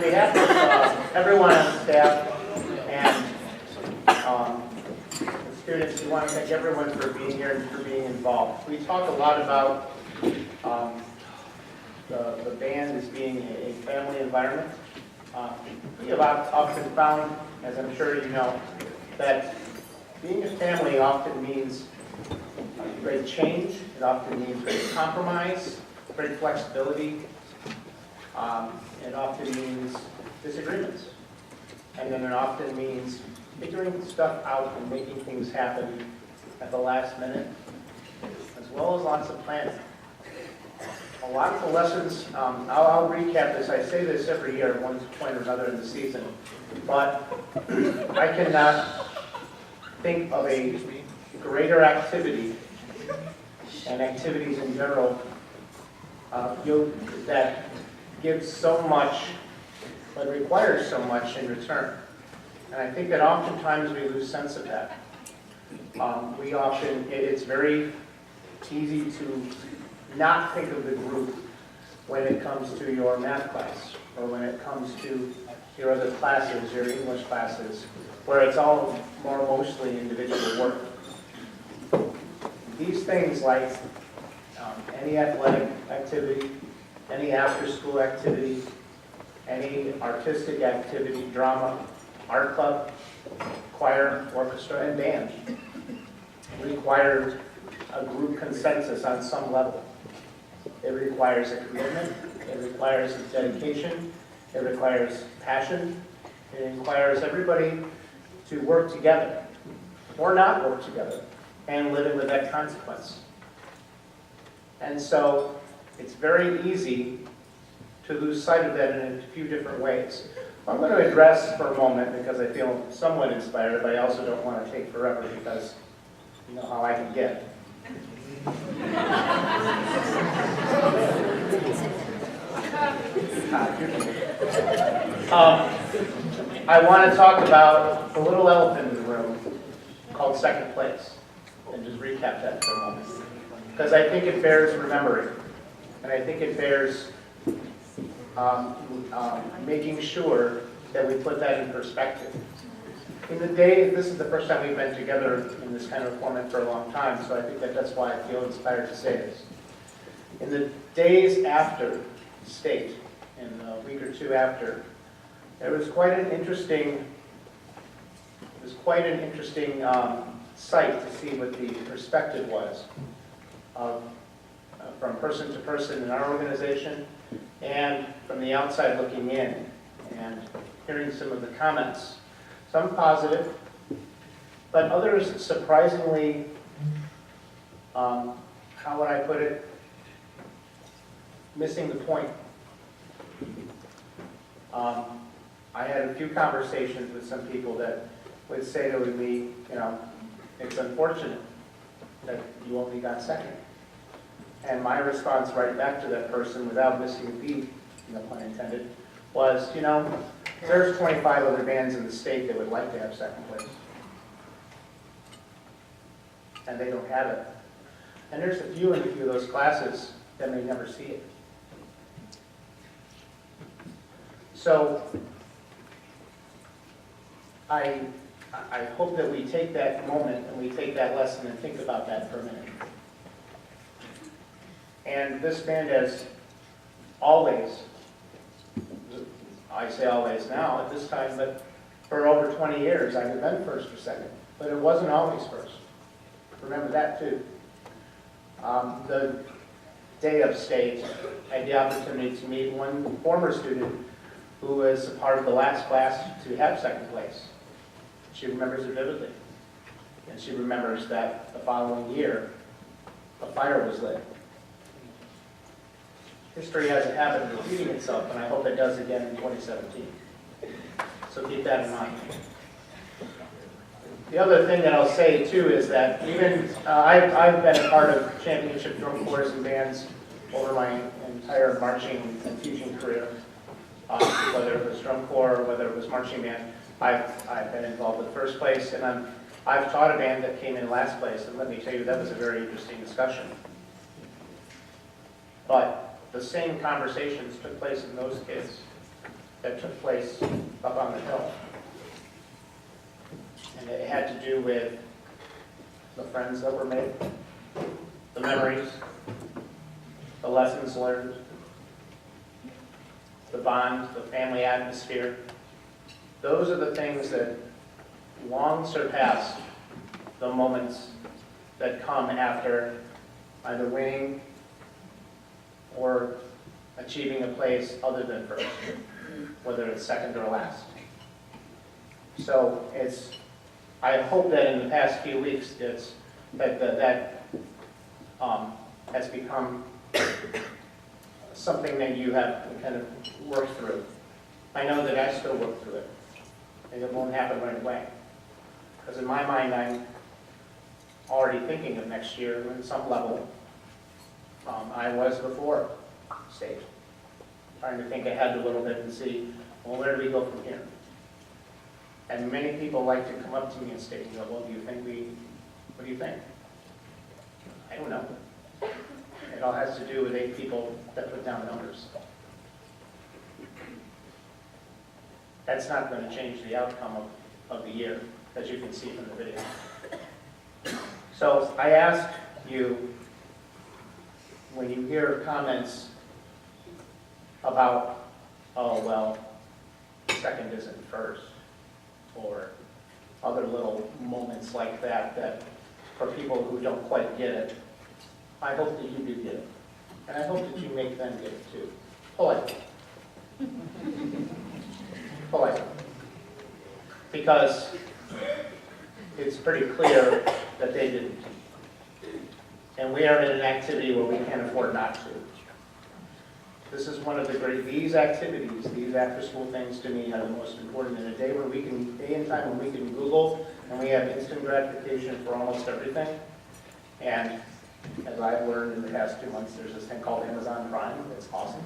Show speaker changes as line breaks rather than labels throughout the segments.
on behalf of everyone on staff and the students, we want to thank everyone for being here and for being involved. We talk a lot about the band as being a family environment. We have often found, as I'm sure you know, that being a family often means great change. It often means great compromise, great flexibility. It often means disagreements. And then it often means figuring stuff out and making things happen at the last minute, as well as lots of planning. A lot of the lessons, I'll recap this. I say this every year at one point or another in the season, but I cannot think of a greater activity and activities in general that gives so much, but requires so much in return. And I think that oftentimes we lose sense of that. It's very easy to not think of the group when it comes to your math class, or when it comes to your other classes, your English classes, where it's all mostly individual work. These things like any athletic activity, any after-school activity, any artistic activity, drama, art club, choir, orchestra, and band requires a group consensus on some level. It requires a commitment, it requires a dedication, it requires passion, it requires everybody to work together, or not work together, and living with that consequence. And so it's very easy to lose sight of that in a few different ways. I'm going to address for a moment, because I feel somewhat inspired, but I also don't want to take forever, because you know how I can get. I want to talk about the little elephant in the room called second place, and just recap that for a moment, because I think it bears remembering, and I think it bears making sure that we put that in perspective. In the day, this is the first time we've been together in this kind of format for a long time, so I think that's why I feel inspired to say this. In the days after state, in a week or two after, there was quite an interesting sight to see what the perspective was from person to person in our organization, and from the outside looking in, and hearing some of the comments. Some positive, but others surprisingly, how would I put it, missing the point. I had a few conversations with some people that would say to me, you know, it's unfortunate that you only got second. And my response right back to that person, without missing a beat, no pun intended, was, you know, there's 25 other bands in the state that would like to have second place. And they don't have it. And there's a few in a few of those classes that may never see it. So I hope that we take that moment and we take that lesson and think about that for a minute. And this band has always, I say always now at this time, but for over 20 years I've been first or second, but it wasn't always first. Remember that too. The day of state, I had the opportunity to meet one former student who was a part of the last class to have second place. She remembers it vividly. And she remembers that the following year, a fire was lit. History has a habit of repeating itself, and I hope it does again in 2017. So keep that in mind. The other thing that I'll say, too, is that even I've been a part of championship drum corps and bands over my entire marching and teaching career. Whether it was drum corps or whether it was marching band, I've been involved with first place, and I've taught a band that came in last place, and let me tell you, that was a very interesting discussion. But the same conversations took place in those kids that took place up on the hill. And it had to do with the friends that were made, the memories, the lessons learned, the bond, the family atmosphere. Those are the things that long surpass the moments that come after either winning or achieving a place other than first, whether it's second or last. So I hope that in the past few weeks that has become something that you have kind of worked through. I know that I still work through it, and it won't happen right away. Because in my mind, I'm already thinking of next year on some level. I was before state, trying to think ahead a little bit and see, well, where do we go from here? And many people like to come up to me and state, well, what do you think? I don't know. It all has to do with 8 people that put down numbers. That's not going to change the outcome of the year, as you can see from the video. So I ask you, when you hear comments about, oh, well, second isn't first, or other little moments like that, that for people who don't quite get it, I hope that you do get it. And I hope that you make them get it too. Politely. Politely. Because it's pretty clear that they didn't. And we are in an activity where we can't afford not to. This is one of the these activities, these after-school things to me are the most important in a day and time when we can Google and we have instant gratification for almost everything. And as I've learned in the past 2 months, there's this thing called Amazon Prime. It's awesome.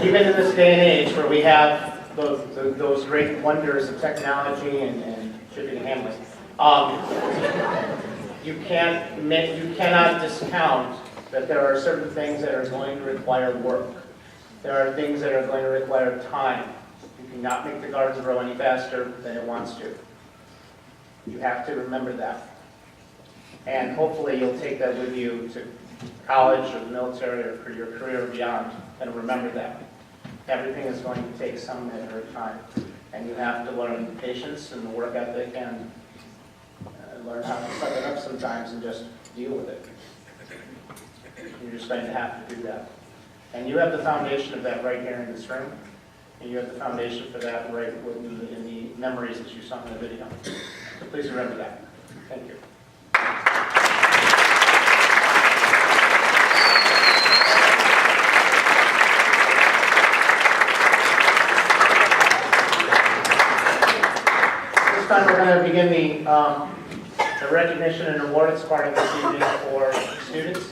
Even in this day and age where we have those great wonders of technology and shipping and handling, you cannot discount that there are certain things that are going to require work. There are things that are going to require time. You cannot make the garden grow any faster than it wants to. You have to remember that. And hopefully you'll take that with you to college or the military or for your career beyond, and remember that. Everything is going to take some measure of time. And you have to learn patience and the work ethic and learn how to suck it up sometimes and just deal with it. You're just going to have to do that. And you have the foundation of that right here in this room. And you have the foundation for that right in the memories that you saw in the video. So please remember that. Thank you. This time we're going to begin the recognition and awards part of this evening for students.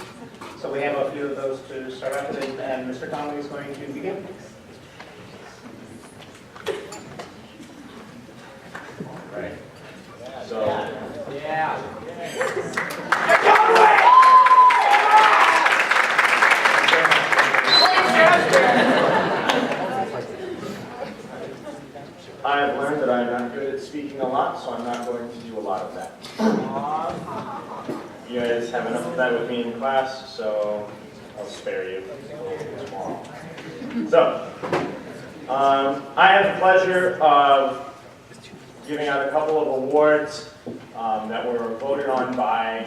So we have a few of those to start off with, and Mr. Conley is going to begin.
Right. So.
Yeah.
I have learned that I'm not good at speaking a lot, so I'm not going to do a lot of that. You guys have enough of that with me in class, so I'll spare you tomorrow. So, I have the pleasure of giving out a couple of awards that were voted on by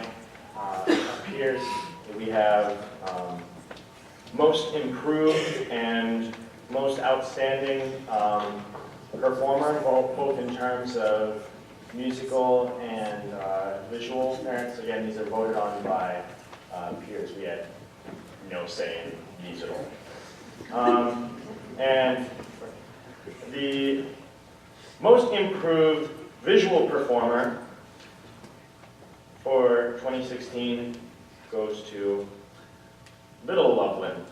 peers. We have Most Improved and Most Outstanding Performer, both in terms of musical and visual parents. Again, these are voted on by peers. We had no say in these at all. And the Most Improved Visual Performer for 2016 goes to Little Loveland.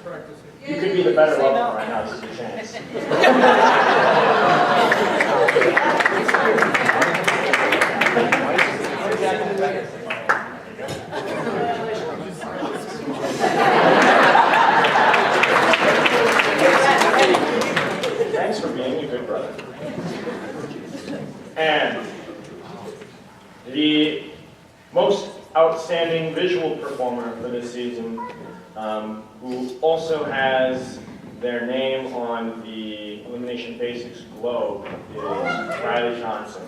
You could be the better level right now. This is your chance. Thanks for being a good brother. And the most outstanding visual performer for this season, who also has their name on the Elimination Basics globe, is Riley Johnson.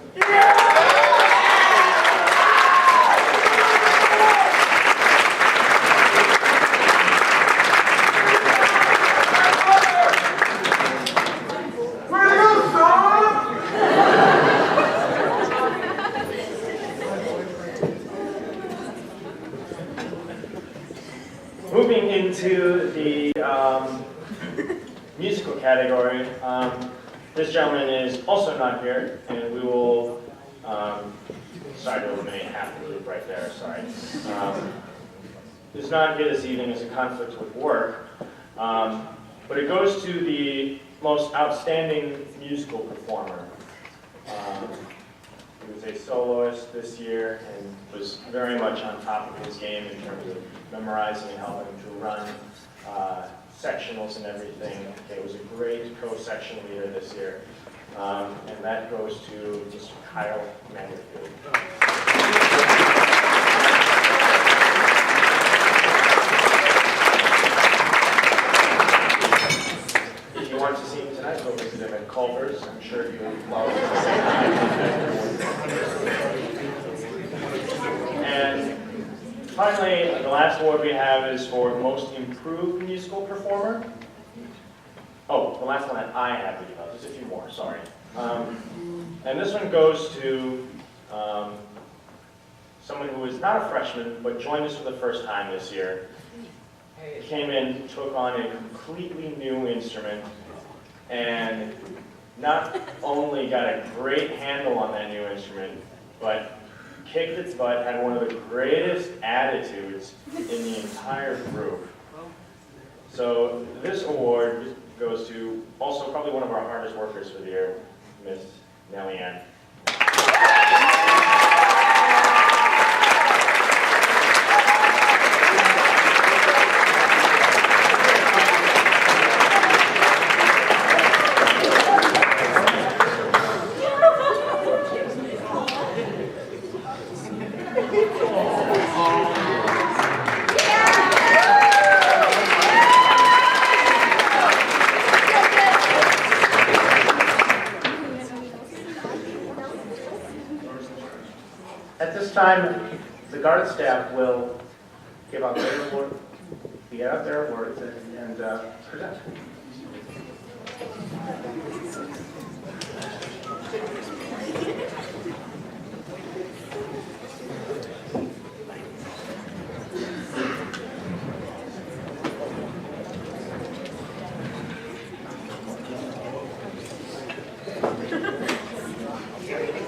Moving into the musical category, this gentleman is also not here, and we will, sorry to eliminate half the group right there, sorry. Is not here this evening as a conflict with work, but it goes to the most outstanding musical performer. He was a soloist this year and was very much on top of his game in terms of memorizing and helping to run sectionals and everything. He was a great co-section leader this year. And that goes to Mr. Kyle Manderfield. If you want to see him tonight, go visit him at Culver's. I'm sure he would love to say hi. And finally, the last award we have is for Most Improved Musical Performer. Oh, the last one that I have, there's a few more, sorry. And this one goes to someone who is not a freshman, but joined us for the first time this year. Came in, took on a completely new instrument, and not only got a great handle on that new instrument, but kicked its butt, had one of the greatest attitudes in the entire group. So this award goes to also probably one of our hardest workers for the year, Miss Nellie Ann.
At this time, the guard staff will give out their award, awards and present.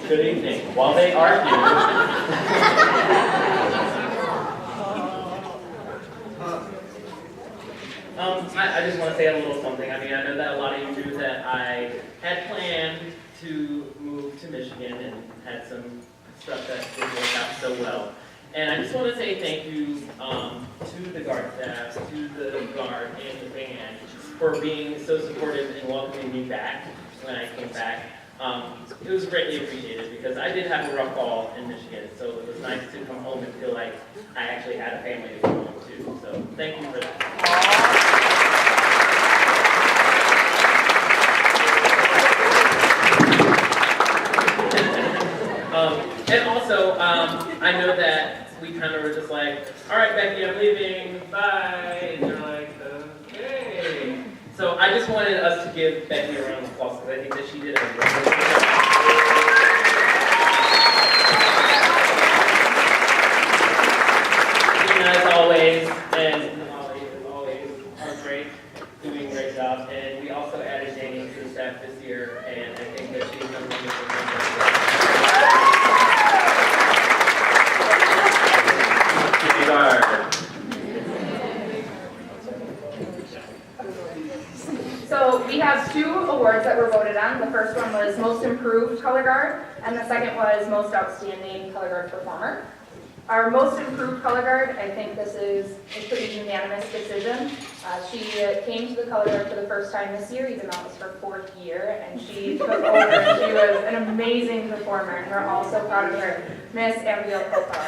Good evening. While they argue, I just want to say a little something. I mean, I know that a lot of you knew that I had planned to move to Michigan and had some stuff that didn't work out so well. And I just want to say thank you to the guard staff, to the guard and the band for being so supportive and welcoming me back when I came back. It was greatly appreciated because I did have a rough fall in Michigan, so it was nice to come home and feel like I actually had a family to go home to. So thank you for that. And also, I know that we kind of were just like, all right, Becky, I'm leaving, bye. And you're like, okay. So I just wanted us to give Becky a round of applause because I think that she did a great job. As always, and Molly as always, are great, doing a great job. And we also added Janie to the staff this year, and I think that she's done wonderful things.
first one was Most Improved Color Guard, and the second was Most Outstanding Color Guard Performer. Our Most Improved Color Guard, I think this is a pretty unanimous decision. She came to the color guard for the first time this year, even though it was her 4th year, and she took over and she was an amazing performer, and we're all so proud of her. Miss Abigail Copar.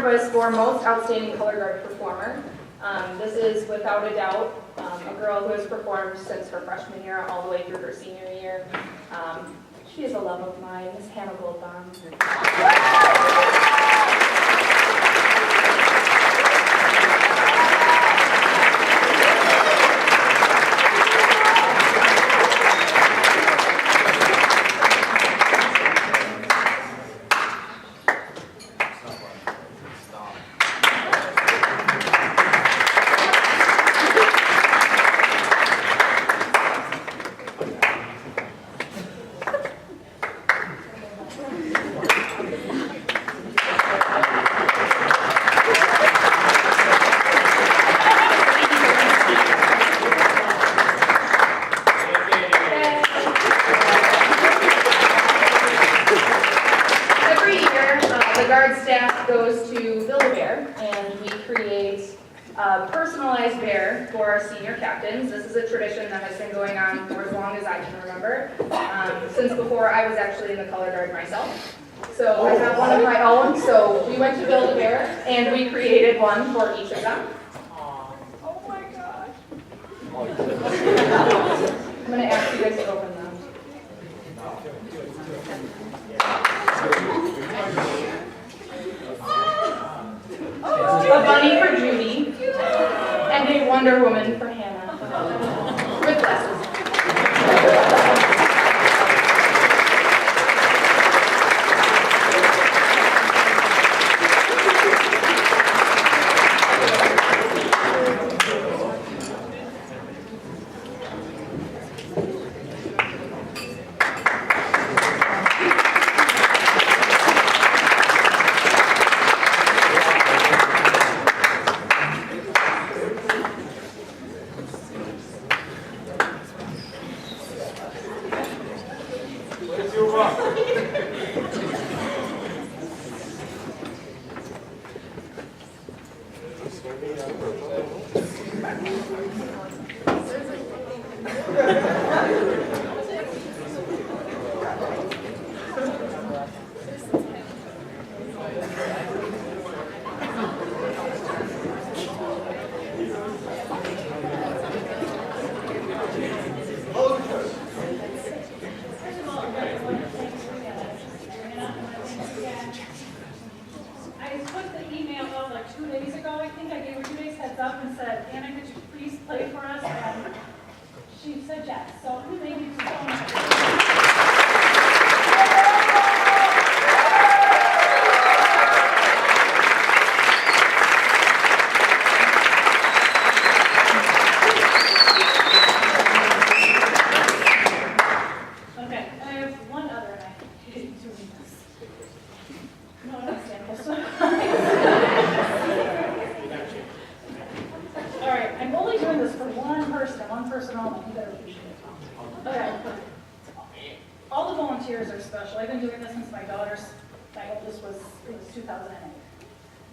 Was for Most Outstanding Color Guard Performer. This is without a doubt a girl who has performed since her freshman year all the way through her senior year. She is a love of mine, Miss Hannah Goldbaum. Goes to Build-A-Bear, and we create a personalized bear for our senior captains. This is a tradition that has been going on for as long as I can remember, since before I was actually in the color guard myself. So I have one of my own, so we went to Build-A-Bear, and we created one for each of them. Oh my gosh. I'm going to ask you guys to open them. A bunny for Judy, and a Wonder Woman for Hannah, with glasses.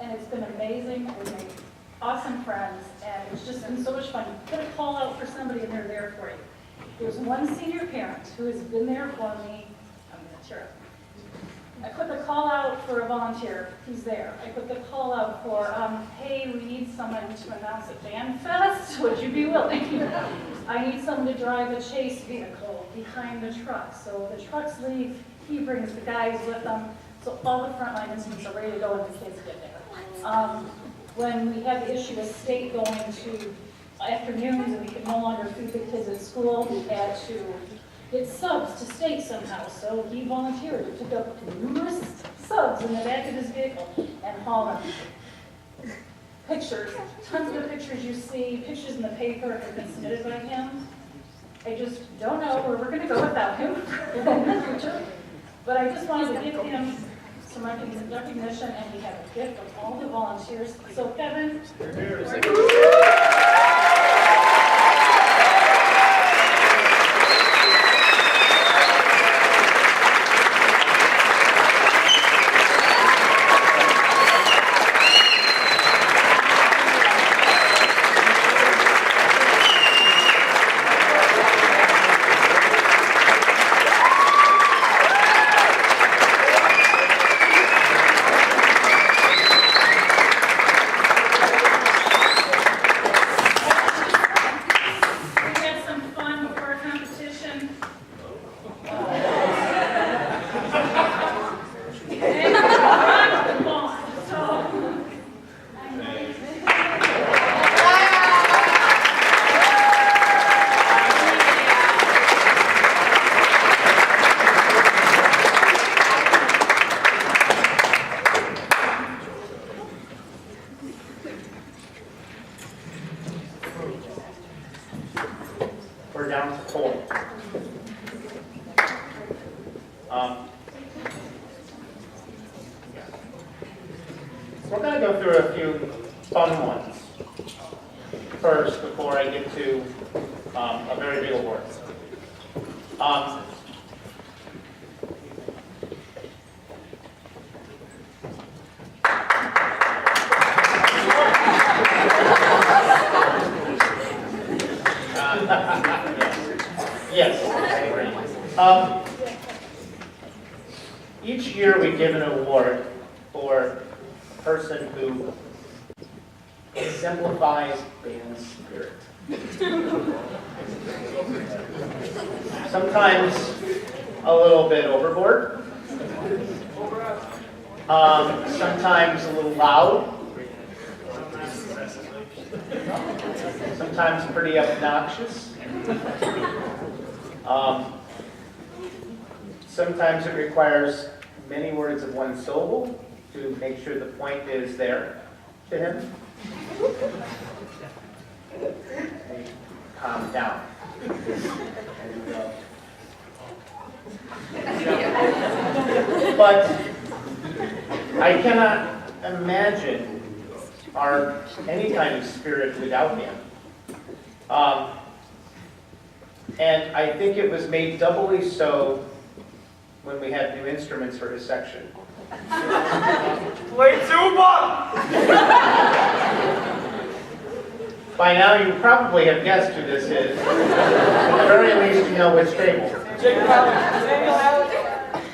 And it's been amazing. We've made awesome friends, and it's just been so much fun. You put a call out for somebody, and they're there for you. There's one senior parent who has been there for me. I'm going to tear up. I put the call out for a volunteer. He's there. I put the call out for, hey, we need someone to announce a Band Fest. Would you be willing? I need someone to drive a chase vehicle behind the truck. So the trucks leave. He brings the guys with him. So all the frontline instruments are ready to go when the kids get there. When we had the issue with state going to afternoons and we could no longer feed the kids at school, we had to get subs to state somehow. So he volunteered to pick up numerous subs in the back of his vehicle and haul them. Pictures, tons of the pictures you see, pictures in the paper have been submitted by him. I just don't know where we're going to go without him in the future. But I just wanted to give him some recognition, and we have a gift from all the volunteers. So Kevin,
We're down to 4. We're going to go through a few fun ones first before I get to a very big award. Yes, I agree. Each year we give an award for a person who exemplifies band spirit. Sometimes a little bit overboard. Sometimes a little loud. Sometimes pretty obnoxious. Sometimes it requires many words of one syllable to make sure the point is there to him. Hey, calm down. But I cannot imagine any kind of spirit without him. And I think it was made doubly so when we had new instruments for his section.
Play tuba!
By now you probably have guessed who this is. At the very least you know which table.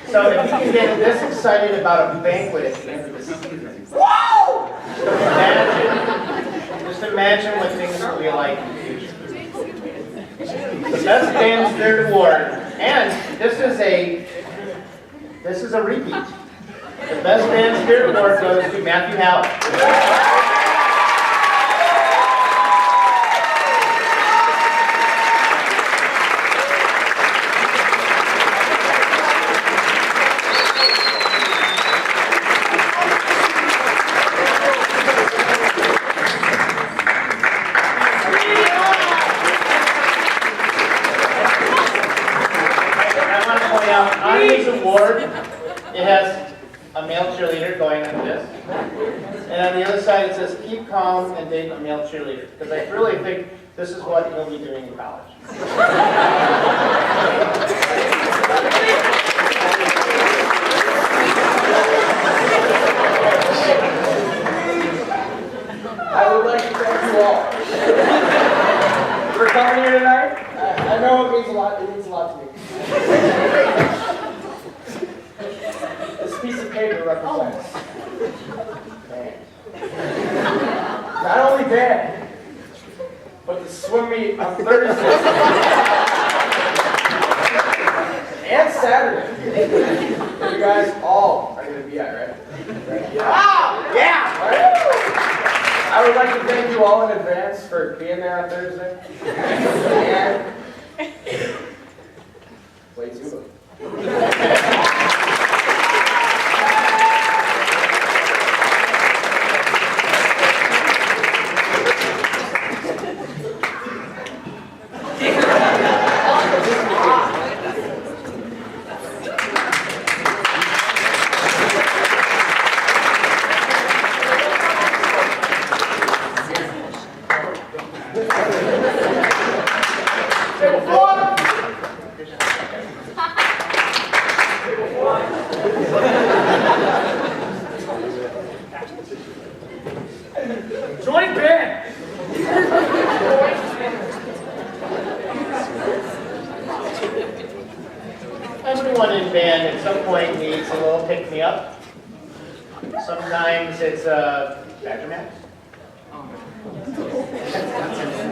So if you can get this excited about a banquet at the end of the season, just imagine what things will be like in the future. The Best Band Spirit Award, and this is a repeat. The Best Band Spirit Award goes to Matthew Howell. On this award, it has a male cheerleader going like this, and on the other side it says, keep calm and date a male cheerleader, because I really think this is what he'll be doing in college.
I would like to thank you all for coming here tonight. I know it means a lot. It means a lot to me. This piece of paper represents band. Not only band, but the swim meet on Thursday and Saturday. You guys all are going to Yeah, right?
Ah, yeah!
I would like to thank you all in advance for being there on Thursday. And play tuba.
Join band!
Everyone in band at some point needs a little pick-me-up. Sometimes it's a Badger Max.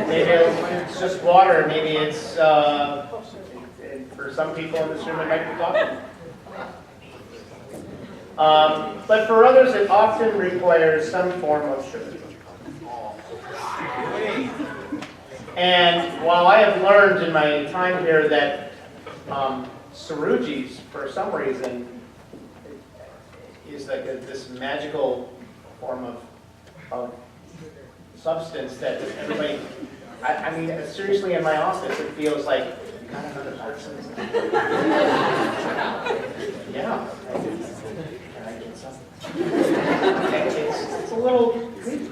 Maybe it's just water. Maybe it's, for some people in this room, it might be coffee. But for others, it often requires some form of sugar. And while I have learned in my time here that Sarujis, for some reason, is like this magical form of substance that everybody, I mean, seriously, in my office, it feels like, you got another person? Yeah. Can I get some? It's a little creepy.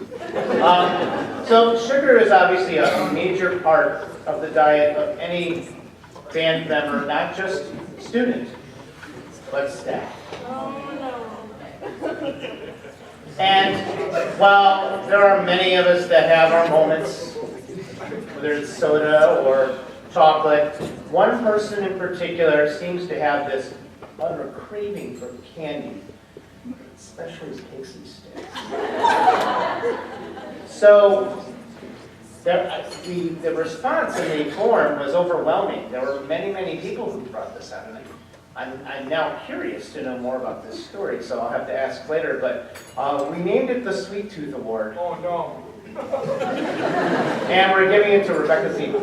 So sugar is obviously a major part of the diet of any band member, not just student, but staff. And while there are many of us that have our moments, whether it's soda or chocolate, one person in particular seems to have this utter craving for candy, especially Casey sticks. So the response in the forum was overwhelming. There were many people who brought this out, and I'm now curious to know more about this story, so I'll have to ask later, but we named it the Sweet Tooth Award.
Oh, no.
And we're giving it to Rebecca Zima.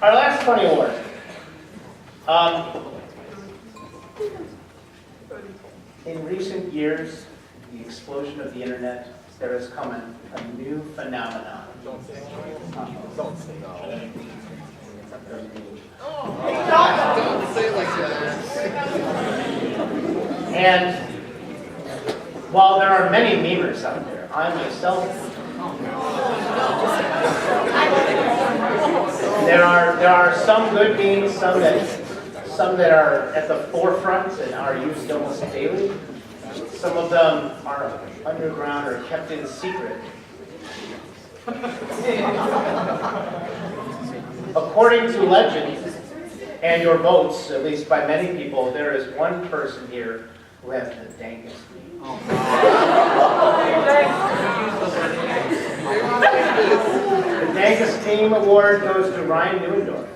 Our last funny award. In recent years, the explosion of the internet, there has come a new phenomenon.
Don't say no.
And while there are many memers out there, I myself, there are some good memes, some that are at the forefront and are used almost daily. Some of them are underground or kept in secret. According to legend and your votes, at least by many people, there is one person here who has the dankest meme. The dankest meme award goes to Ryan Neuendorf.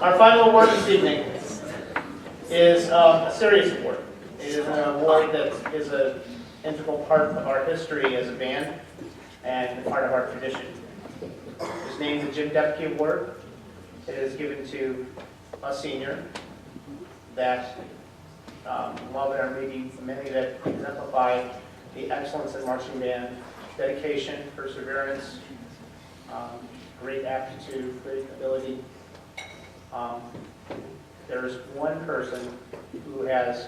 Our final award this evening is a serious award. It is an award that is an integral part of our history as a band and part of our tradition. It's named the Jim Depke Award. It is given to a senior that, while there are maybe many that exemplify the excellence in marching band, dedication, perseverance, great aptitude, great ability. There's one person who has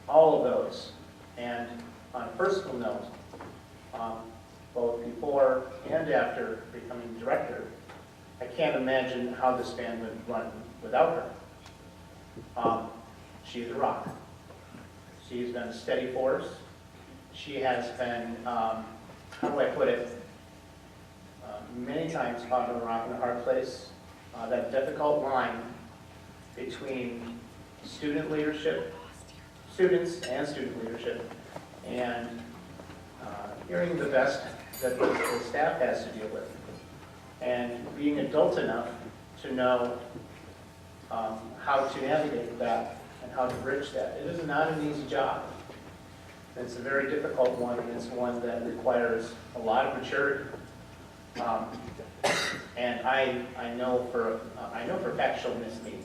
all of those, and on a personal note, both before and after becoming director, I can't imagine how this band would run without her. She is a rock. She has been a steady force. She has been, how do I put it, many times caught in a rock and a hard place. That difficult line between student leadership, students and student leadership, and hearing the best that the staff has to deal with, and being adult enough to know how to navigate that and how to bridge that. It is not an easy job. It's a very difficult one, and it's one that requires a lot of maturity. And I know for a fact she'll miss me.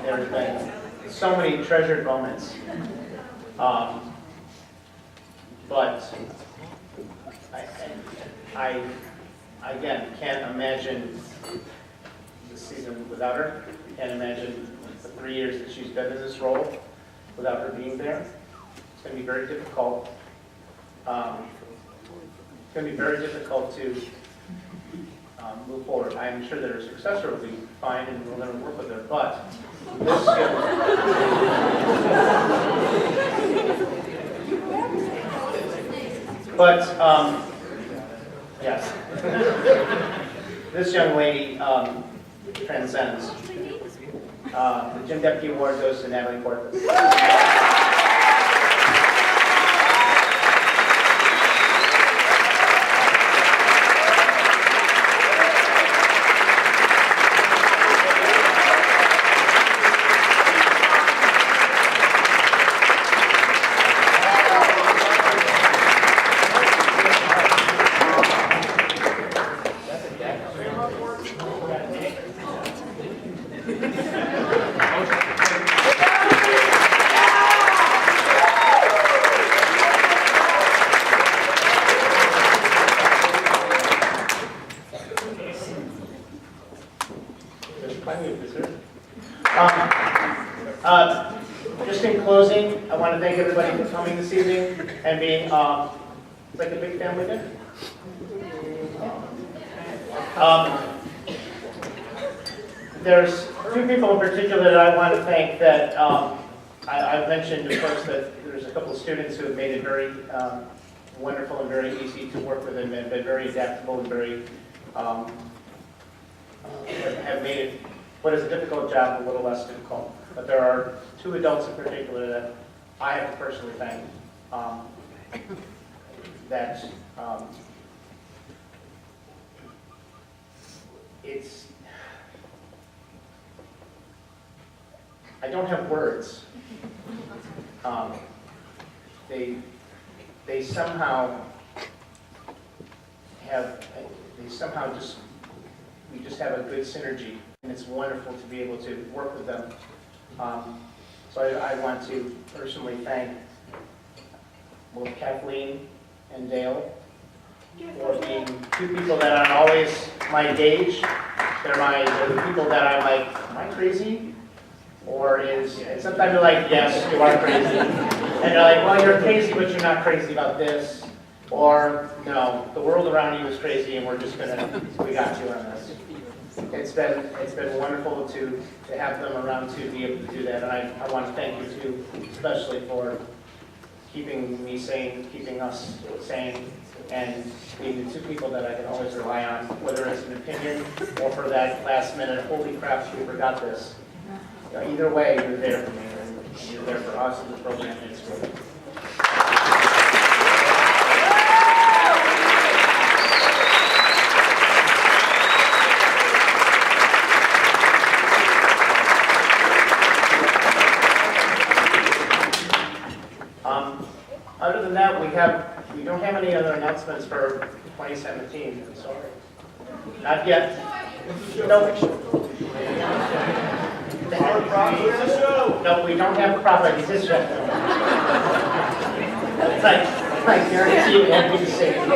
There's been so many treasured moments. But I again can't imagine the season without her. Can't imagine the 3 years that she's been in this role without her being there. It's going to be very difficult. It's going to be very difficult to move forward. I'm sure that her successor will be fine, and we're going to work with her. But this yes, this young lady transcends. The Gym Deputy Award goes to Natalie Portman. Just in closing, I want to thank everybody for coming this evening and being it's like a big family dinner. There's two people in particular that I want to thank that I've mentioned, of course, that there's a couple of students who have made it very wonderful and very easy to work with and been very adaptable and very have made it what is a difficult job a little less difficult. But there are two adults in particular that I have to personally thank. I don't have words. They somehow just, we just have a good synergy, and it's wonderful to be able to work with them. So I want to personally thank both Kathleen and Dale for being two people that aren't always my gauge. They're the people that I'm like, am I crazy? And sometimes they're like, yes, you are crazy. And they're like, well, you're crazy, but you're not crazy about this. Or, no, the world around you is crazy, and we got you on this. It's been wonderful to have them around to be able to do that, and I want to thank you too, especially for keeping me sane, keeping us sane, and being the two people that I can always rely on, whether it's an opinion or for that last minute, holy crap, we forgot this. Either way, you're there for me, and you're there for us in the program, and it's great. Other than that, we don't have any other announcements for 2017. I'm sorry. Not yet. No. No, we don't have a property this yet. I guarantee you won't be the same.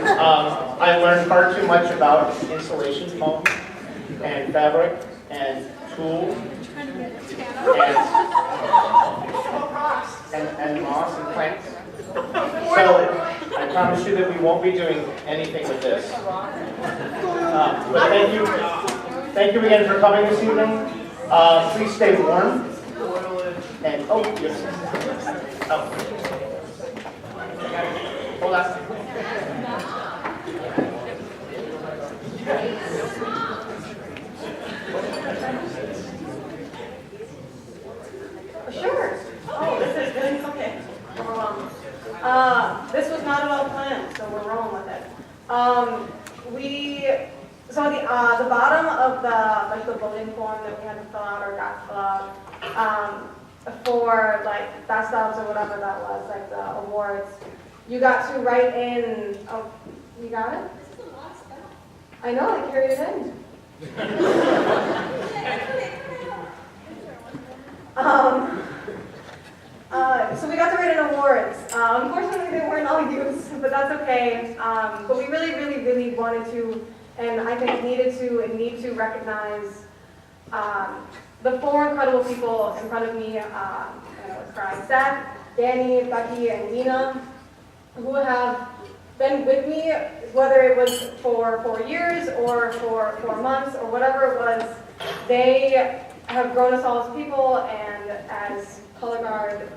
I learned far too much about insulation foam and fabric and tulle and moss and plants. So I promise you that we won't be doing anything with this. But thank you again for coming this evening. Please stay warm. And oh, yes. Oh. Hold on.
Sure. Oh, this is good. Okay. This was not at all planned, so we're rolling with it. So the bottom of the voting form that we had to fill out or got to fill out for like best ofs or whatever that was, like the awards, you got to write in. Oh, you got it? I know. I carried it in. So we got to write in awards. Unfortunately, they weren't all used, but that's okay. But we really, really, really wanted to, and I think needed to, and need to recognize the four incredible people in front of me. And I was crying. Seth, Danny, Becky, and Lena, who have been with me, whether it was for 4 years or for 4 months or whatever it was. They have grown us all as people and as color guard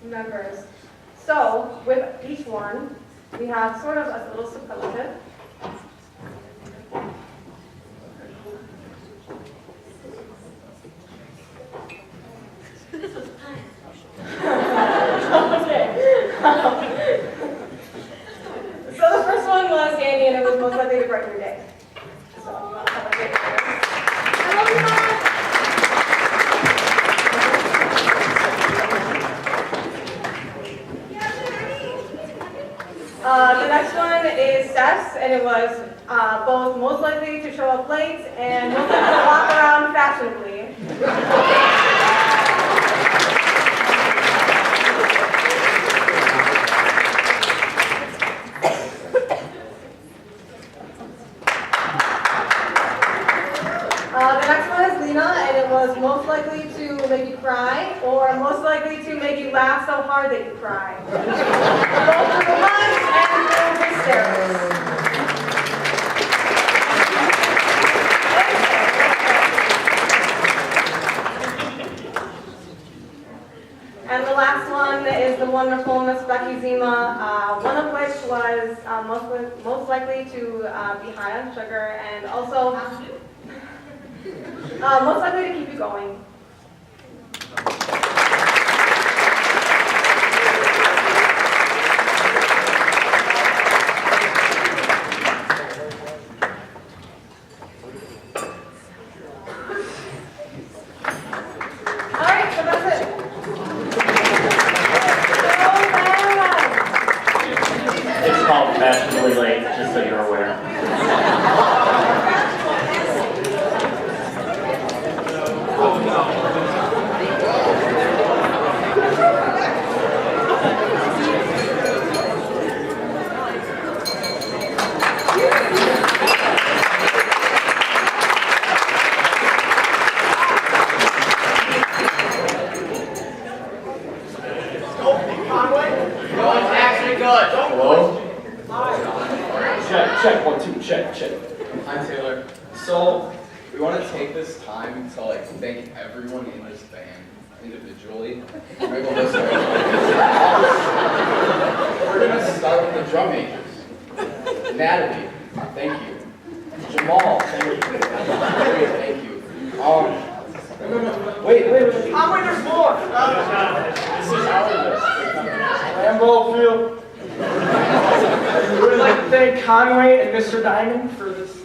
members. So with each one, we have sort of a little superlative. Okay. So the first one was Andy, and it was most likely to brighten your day. So you want to celebrate it. I love you, Mom. The next one is Seth's, and it was both most likely to show up late and most likely to walk around fashionably. The next one is Lena, and it was most likely to make you cry, or most likely to make you laugh so hard that you cry. Both for the lunch and for the hysterics. And the last one is the wonderful Miss Becky Zima, one of which was most likely to be high on sugar, and also most likely to keep you going. All right, so that's it.
It's called Fashionably Late, just so you're aware.
Hello? Check, 1, 2, check. I'm Taylor. So, we want to take this time to thank everyone in this band individually. We're gonna start with the drum majors. Natalie, thank you. Jamal, thank you. Thank you. Wait. There's more. This is our list. Rambo Field. We would like to thank Conway and Mr. Diamond for this thing.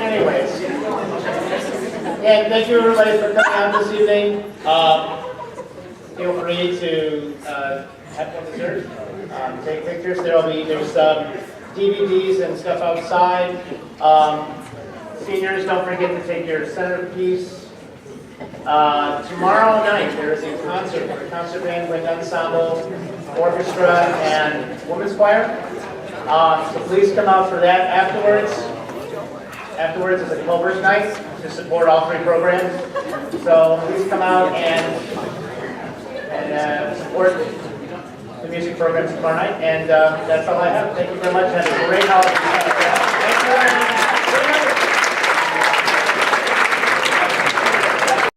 Anyways, again, thank you everybody for coming out this evening. Feel free to have some dessert, take pictures. There's DVDs and stuff outside. Seniors, don't forget to take your centerpiece. Tomorrow night there is a concert for the concert band, wind ensemble, orchestra, and women's choir. So please come out for that. Afterwards is a Culver's night to support all three programs. So please come out and support the music programs tomorrow night. And that's all I have. Thank you very much. Have a great holiday.